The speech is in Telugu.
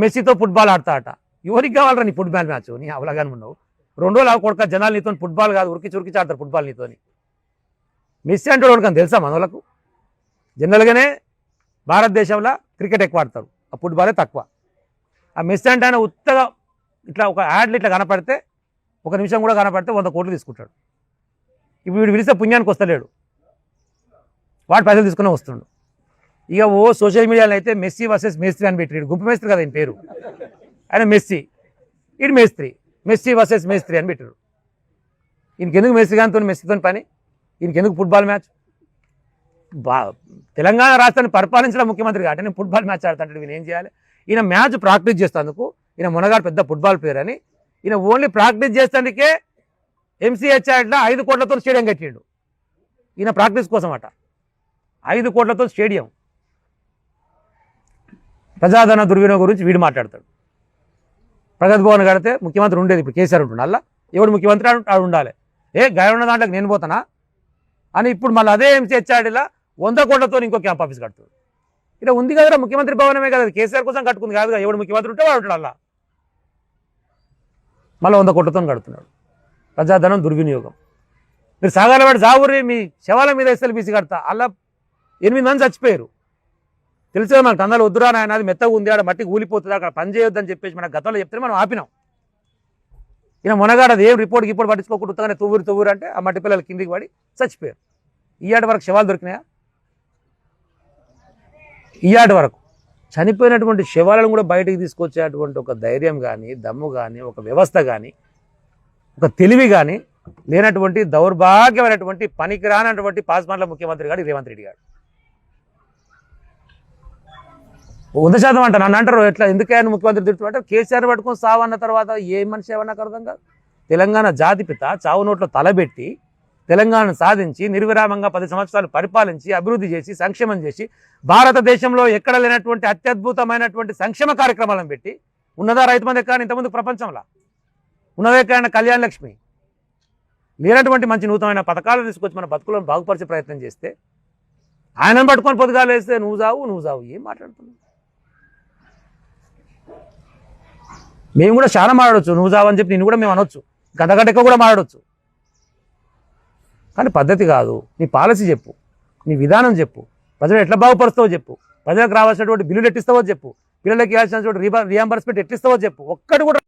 మెస్సీతో ఫుట్బాల్ ఆడతాట. ఎవరికి కావాలరా నీ ఫుట్బాల్ మ్యాచ్? నీ అవలాగానే ఉన్నావు. 2 రోజులు కొడుక జనాలు నీతో ఫుట్బాల్ కాదు ఉరికి చురికి ఆడతారు ఫుట్బాల్ నీతోని. మెస్సీ అంటే వాడికి తెలుసా మనోళ్ళకు? జనరల్గానే భారతదేశంలో క్రికెట్ ఎక్కువ ఆడతారు, ఆ ఫుట్బాలే తక్కువ. ఆ మెస్సీ అంటే ఆయన ఉత్తగా ఇట్లా ఒక యాడ్లు ఇట్లా కనపడితే, 1 నిమిషం కూడా కనపడితే 100 కోట్లు తీసుకుంటాడు. ఇప్పుడు వీడు పిలిస్తే పుణ్యానికి వస్తలేడు, వాడు పైసలు తీసుకునే వస్తుండు. ఇక సోషల్ మీడియాలో అయితే మెస్సీ వర్సెస్ మేస్త్రి అని పెట్టాడు. గుంపు మేస్త్రి కదా ఆయన పేరు, ఆయన మెస్సీ, ఇటు మేస్త్రి, మెస్సీ వర్సెస్ మేస్త్రి అని పెట్టారు. ఈయనకెందుకు మెస్సీ గానితో మెస్సీతో పని? ఈయనకెందుకు ఫుట్బాల్ మ్యాచ్? తెలంగాణ రాష్ట్రాన్ని పరిపాలించడం ముఖ్యమంత్రి కాబట్టి నేను ఫుట్బాల్ మ్యాచ్ ఆడుతుంటే ఈయన ఏం చేయాలి? ఈయన మ్యాచ్ ప్రాక్టీస్ చేస్తేందుకు, ఈయన మునగాడు పెద్ద ఫుట్బాల్ ప్లేయర్ అని, ఈయన ఓన్లీ ప్రాక్టీస్ చేసేందుకే MCHలో 5 కోట్లతో స్టేడియం కట్టిండు. ఈయన ప్రాక్టీస్ కోసం అట 5 కోట్లతో స్టేడియం. ప్రజాధన దుర్వినియోగం గురించి వీడు మాట్లాడతాడు. ప్రగతి భవన్ కడితే ముఖ్యమంత్రి ఉండేది, ఇప్పుడు కేసీఆర్ ఉంటుండ. అలా ఎవడు ముఖ్యమంత్రి ఆడు ఉండాలి. గాయ ఉన్న దాంట్లోకి నేను పోతానా అని ఇప్పుడు మళ్ళీ అదే MCHలో 100 కోట్లతో ఇంకో క్యాంప్ ఆఫీస్ కడుతుంది. ఇలా ఉంది కదరా, ముఖ్యమంత్రి భవనమే కదా, కేసీఆర్ కోసం కట్టుకుంది కాదు కదా. ఎవడు ముఖ్యమంత్రి ఉంటే వాడు ఉంటాడు. అలా మళ్ళీ 100 కోట్లతో కడుతున్నాడు. ప్రజాధనం దుర్వినియోగం. మీరు సాగాల వాడు జావురి మీ శవాల మీద SLBC కడతా, అలా 8 మంది చచ్చిపోయారు. తెలిసే మనకు అందరూ వద్దురా నాయన, అది మెత్తగా ఉంది, ఆడ మట్టికి ఊలిపోతుంది, అక్కడ పని చేయొద్దని చెప్పేసి మన గతంలో చెప్తే మనం ఆపినాం. ఈయన మునగాడు అది ఏం రిపోర్ట్కి ఇప్పుడు పట్టించుకోకుండా ఉత్తగానే తువ్వురు అంటే ఆ మట్టి పిల్లలు కిందికి పడి చచ్చిపోయారు. ఈయాటి వరకు శవాలు దొరికినాయా? ఈయాటి వరకు చనిపోయినటువంటి శవాలను కూడా బయటికి తీసుకొచ్చేటువంటి ఒక ధైర్యం కానీ, దమ్ము కానీ, ఒక వ్యవస్థ కానీ, ఒక తెలివి కానీ లేనటువంటి దౌర్భాగ్యమైనటువంటి పనికిరానటువంటి పాస్మాన్ల ముఖ్యమంత్రి గారు రేవంత్ రెడ్డి గారు. 100% అంట. నన్ను అంటారు ఎట్లా, ఎందుకైనా ముఖ్యమంత్రి తిడుతుంటే కేసీఆర్ పట్టుకొని సావన్న తర్వాత ఏ మనిషి ఏమన్నా అర్థం కాదు. తెలంగాణ జాతిపిత చావు నోట్లో తలబెట్టి తెలంగాణను సాధించి నిర్విరామంగా 10 సంవత్సరాలు పరిపాలించి అభివృద్ధి చేసి సంక్షేమం చేసి భారతదేశంలో ఎక్కడ లేనటువంటి అత్యద్భుతమైనటువంటి సంక్షేమ కార్యక్రమాలను పెట్టి ఉన్నదా రైతు బంధు ఎక్కడ ఇంతకుముందు ప్రపంచంలో ఉన్నదే ఎక్కడైనా కళ్యాణ లక్ష్మి లేనటువంటి మంచి నూతనమైన పథకాలు తీసుకొచ్చి మన బతుకులను బాగుపరిచే ప్రయత్నం చేస్తే ఆయనను పట్టుకొని పొద్దుగాలు వేస్తే నువ్వు చావు ఏం మాట్లాడుతున్నావు? మేము కూడా చాలా మాట్లాడవచ్చు, నువ్వు చావు అని చెప్పి నిన్ను కూడా మేము అనొచ్చు, గంటగంటకు కూడా మాట్లాడవచ్చు. కానీ పద్ధతి కాదు. నీ పాలసీ చెప్పు, నీ విధానం చెప్పు, ప్రజలు ఎట్లా బాగుపరుస్తావో చెప్పు, ప్రజలకు రావాల్సినటువంటి బిల్లులు ఎట్టిస్తావో చెప్పు, పిల్లలకి ఇవ్వాల్సినటువంటి రియంబర్స్మెంట్ ఎట్టిస్తావో చెప్పు. ఒక్కటి కూడా